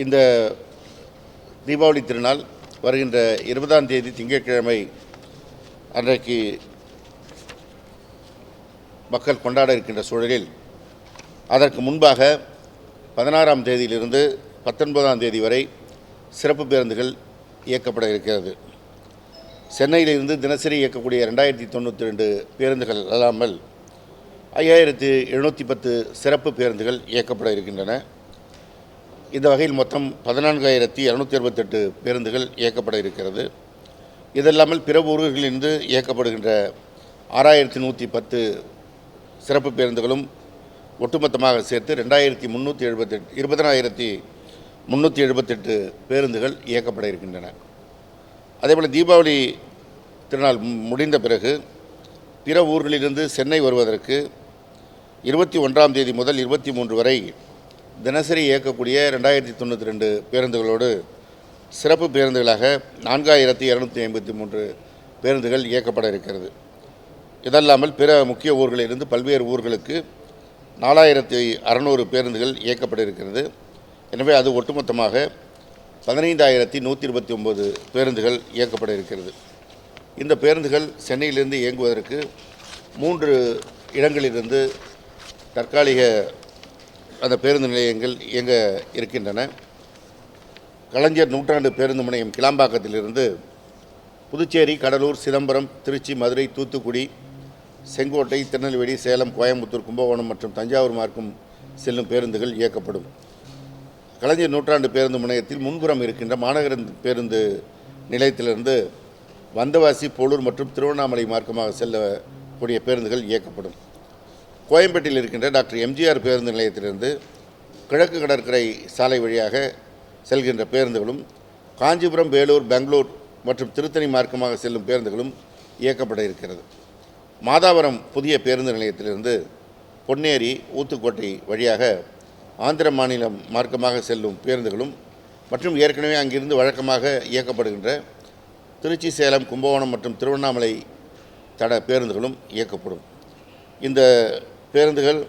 இந்த தீபாவளி திருநாள் வருகின்ற 20ஆம் தேதி திங்கட்கிழமை அன்றைக்கு மக்கள் கொண்டாட இருக்கின்ற சூழலில் அதற்கு முன்பாக 16ஆம் தேதியிலிருந்து 19ஆம் தேதி வரை சிறப்பு பேருந்துகள் இயக்கப்பட இருக்கிறது. சென்னையிலிருந்து தினசரி இயக்கக்கூடிய 2092 பேருந்துகள் அல்லாமல் 5710 சிறப்பு பேருந்துகள் இயக்கப்பட இருக்கின்றன. இந்த வகையில் மொத்தம் 14268 பேருந்துகள் இயக்கப்பட இருக்கிறது. இதல்லாமல் பிற ஊர்களிலிருந்து இயக்கப்படுகின்ற 6110 சிறப்பு பேருந்துகளும் ஒட்டுமொத்தமாக சேர்த்து 20378 பேருந்துகள் இயக்கப்பட இருக்கின்றன. அதேபோல் தீபாவளி திருநாள் முடிந்த பிறகு பிற ஊர்களிலிருந்து சென்னை வருவதற்கு 21ஆம் தேதி முதல் 23 வரை தினசரி இயக்கக்கூடிய 2092 பேருந்துகளோடு சிறப்பு பேருந்துகளாக 4253 பேருந்துகள் இயக்கப்பட இருக்கிறது. இதல்லாமல் பிற முக்கிய ஊர்களிலிருந்து பல்வேறு ஊர்களுக்கு 4600 பேருந்துகள் இயக்கப்பட இருக்கிறது. எனவே அது ஒட்டுமொத்தமாக 15129 பேருந்துகள் இயக்கப்பட இருக்கிறது. இந்த பேருந்துகள் சென்னையிலிருந்து இயங்குவதற்கு 3 இடங்களிலிருந்து தற்காலிக அந்த பேருந்து நிலையங்கள் இயங்க இருக்கின்றன. கலைஞர் நூற்றாண்டு பேருந்து முனையம் கிளாம்பாக்கத்திலிருந்து புதுச்சேரி, கடலூர், சிதம்பரம், திருச்சி, மதுரை, தூத்துக்குடி, செங்கோட்டை, திருநெல்வேலி, சேலம், கோயம்புத்தூர், கும்பகோணம் மற்றும் தஞ்சாவூர் மார்க்கம் செல்லும் பேருந்துகள் இயக்கப்படும். கலைஞர் நூற்றாண்டு பேருந்து முனையத்தில் முன்புறம் இருக்கின்ற மாநகர பேருந்து நிலையத்திலிருந்து வந்தவாசி, போலூர் மற்றும் திருவண்ணாமலை மார்க்கமாக செல்லக்கூடிய பேருந்துகள் இயக்கப்படும். கோயம்பேட்டில் இருக்கின்ற டாக்டர் எம்ஜிஆர் பேருந்து நிலையத்திலிருந்து கிழக்கு கடற்கரை சாலை வழியாக செல்கின்ற பேருந்துகளும், காஞ்சிபுரம், வேலூர், பெங்களூர் மற்றும் திருத்தணி மார்க்கமாக செல்லும் பேருந்துகளும் இயக்கப்பட இருக்கிறது. மாதாவரம் புதிய பேருந்து நிலையத்திலிருந்து பொன்னேரி, ஊத்துக்கோட்டை வழியாக ஆந்திர மாநிலம் மார்க்கமாக செல்லும் பேருந்துகளும் மற்றும் ஏற்கனவே அங்கிருந்து வழக்கமாக இயக்கப்படுகின்ற திருச்சி, சேலம், கும்பகோணம் மற்றும் திருவண்ணாமலை தட பேருந்துகளும் இயக்கப்படும். இந்த பேருந்துகள்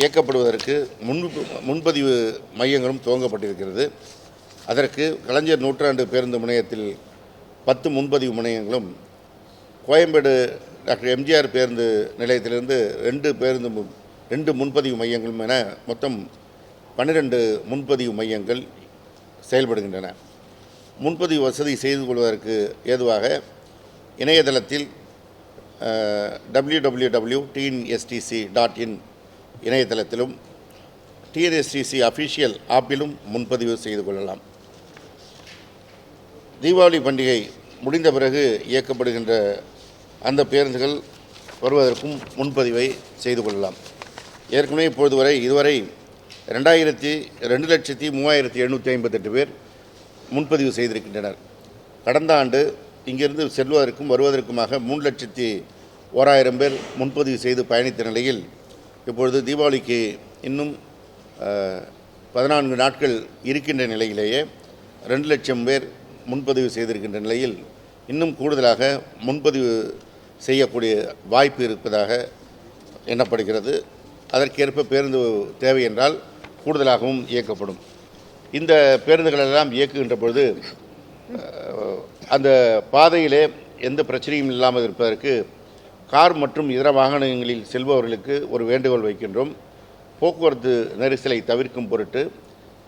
இயக்கப்படுவதற்கு முன்பதிவு மையங்களும் துவங்கப்பட்டிருக்கிறது. அதற்கு கலைஞர் நூற்றாண்டு பேருந்து முனையத்தில் 10 முன்பதிவு முனையங்களும், கோயம்பேடு டாக்டர் எம்ஜிஆர் பேருந்து நிலையத்திலிருந்து 2 முன்பதிவு மையங்களும் என மொத்தம் 12 முன்பதிவு மையங்கள் செயல்படுகின்றன. முன்பதிவு வசதி செய்து கொள்வதற்கு ஏதுவாக இணையதளத்தில் www.tnstc.in இணையதளத்திலும் TNSTC அஃபிஷியல் ஆப்பிலும் முன்பதிவு செய்து கொள்ளலாம். தீபாவளி பண்டிகை முடிந்த பிறகு இயக்கப்படுகின்ற அந்த பேருந்துகள் வருவதற்கும் முன்பதிவை செய்து கொள்ளலாம். ஏற்கனவே இதுவரை 2,03,758 பேர் முன்பதிவு செய்திருக்கின்றனர். கடந்த ஆண்டு இங்கிருந்து செல்வதற்கும் வருவதற்குமாக 3,01,000 பேர் முன்பதிவு செய்து பயணித்த நிலையில் இப்பொழுது தீபாவளிக்கு இன்னும் 14 நாட்கள் இருக்கின்ற நிலையிலேயே 2 லட்சம் பேர் முன்பதிவு செய்திருக்கின்ற நிலையில் இன்னும் கூடுதலாக முன்பதிவு செய்யக்கூடிய வாய்ப்பு இருப்பதாக எண்ணப்படுகிறது. அதற்கேற்ப பேருந்து தேவை என்றால் கூடுதலாகவும் இயக்கப்படும். இந்த பேருந்துகளெல்லாம் இயக்குகின்ற பொழுது அந்த பாதையிலே எந்த பிரச்சனையும் இல்லாமல் இருப்பதற்கு கார் மற்றும் இதர வாகனங்களில் செல்பவர்களுக்கு ஒரு வேண்டுகோள் வைக்கின்றோம். போக்குவரத்து நெரிசலை தவிர்க்கும் பொருட்டு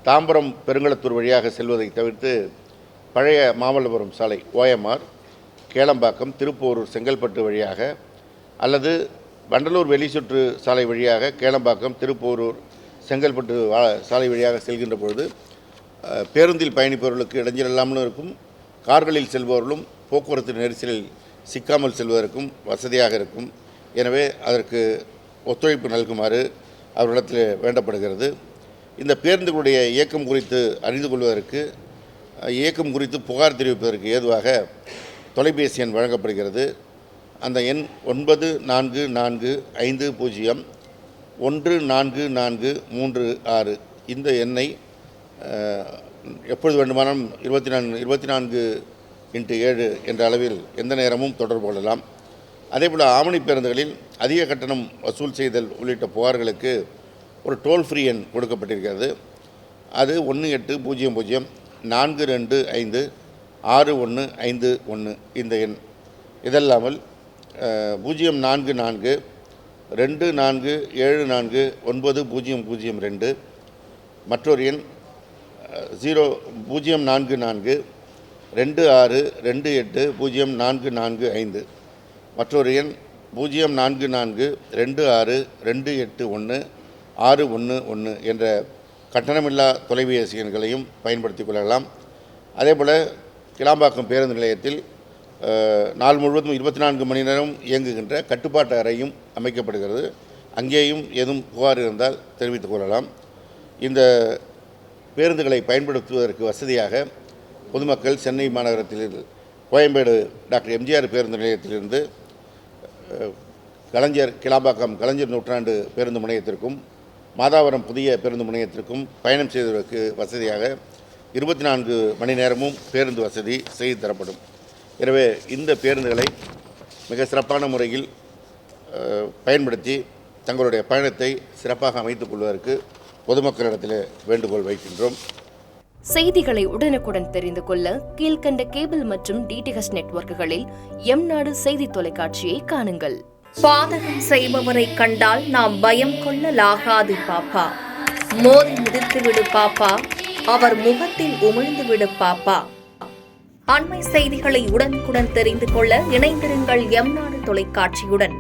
தாம்பரம், பெருங்களத்தூர் வழியாக செல்வதை தவிர்த்து பழைய மாமல்லபுரம் சாலை OMR, கேளம்பாக்கம், திருப்போரூர், செங்கல்பட்டு வழியாக அல்லது வண்டலூர் வெளிச்சுற்று சாலை வழியாக கேளம்பாக்கம், திருப்போரூர், செங்கல்பட்டு சாலை வழியாக செல்கின்ற பொழுது பேருந்தில் பயணிப்பவர்களுக்கு இடைஞ்சல் இல்லாமலும் இருக்கும், கார்களில் செல்பவர்களும் போக்குவரத்து நெரிசலில் சிக்காமல் செல்வதற்கும் வசதியாக இருக்கும். எனவே அதற்கு ஒத்துழைப்பு நல்குமாறு அவர்களிடத்தில் வேண்டப்படுகிறது. இந்த பேருந்துகளுடைய இயக்கம் குறித்து அறிந்து கொள்வதற்கு, இயக்கம் குறித்து புகார் தெரிவிப்பதற்கு ஏதுவாக தொலைபேசி எண் வழங்கப்படுகிறது. அந்த எண் 9440144436. இந்த எண்ணை எப்பொழுது வேண்டுமானாலும் 24x7 என்ற அளவில் எந்த நேரமும் தொடர்பு கொள்ளலாம். அதேபோல் ஆமணி பேருந்துகளில் அதிக கட்டணம் வசூல் செய்தல் உள்ளிட்ட புகார்களுக்கு ஒரு டோல் ஃப்ரீ எண் கொடுக்கப்பட்டிருக்கிறது. அது 1805561551 இந்த எண். இதல்லாமல் 044 24749002 மற்றொரு எண் 044 26280445 மற்றொரு எண் 044 26281611 என்ற கட்டணமில்லா தொலைபேசி எண்களையும் பயன்படுத்திக் கொள்ளலாம். அதேபோல் கிளாம்பாக்கம் பேருந்து நிலையத்தில் நாள் முழுவதும் 24 மணி நேரம் இயங்குகின்ற கட்டுப்பாட்டு அறையும் அமைக்கப்படுகிறது. அங்கேயும் ஏதும் புகார் இருந்தால் தெரிவித்துக் கொள்ளலாம். இந்த பேருந்துகளை பயன்படுத்துவதற்கு வசதியாக பொதுமக்கள் சென்னை மாநகரத்தில் கோயம்பேடு டாக்டர் எம்ஜிஆர் பேருந்து நிலையத்திலிருந்து கிளாம்பாக்கம் கலைஞர் நூற்றாண்டு பேருந்து முனையத்திற்கும் மாதாவரம் புதிய பேருந்து முனையத்திற்கும் பயணம் செய்வதற்கு வசதியாக 24 மணி நேரமும் பேருந்து வசதி செய்து தரப்படும். எனவே இந்த பேருந்துகளை மிக சிறப்பான முறையில் பயன்படுத்தி தங்களுடைய பயணத்தை சிறப்பாக அமைத்துக் கொள்வதற்கு பொதுமக்களிடத்தில் வேண்டுகோள் வைக்கின்றோம். செய்திகளை உடனுக்குடன் தெரிந்து கொள்ள கீழ்கண்ட கேபிள் மற்றும் டிடிஎச் நெட்வொர்க்குகளில் எம்நாடு செய்தி தொலைக்காட்சியை காணுங்கள். பாதகம் செய்பவரை கண்டால் நாம் பயம் கொள்ளலாகாது பாப்பா. மோதி மிதித்துவிடு பாப்பா, அவர் முகத்தில் உமிழ்ந்துவிடு பாப்பா. அண்மை செய்திகளை உடனுக்குடன் தெரிந்து கொள்ள இணைந்திருங்கள் எம்நாடு தொலைக்காட்சியுடன்.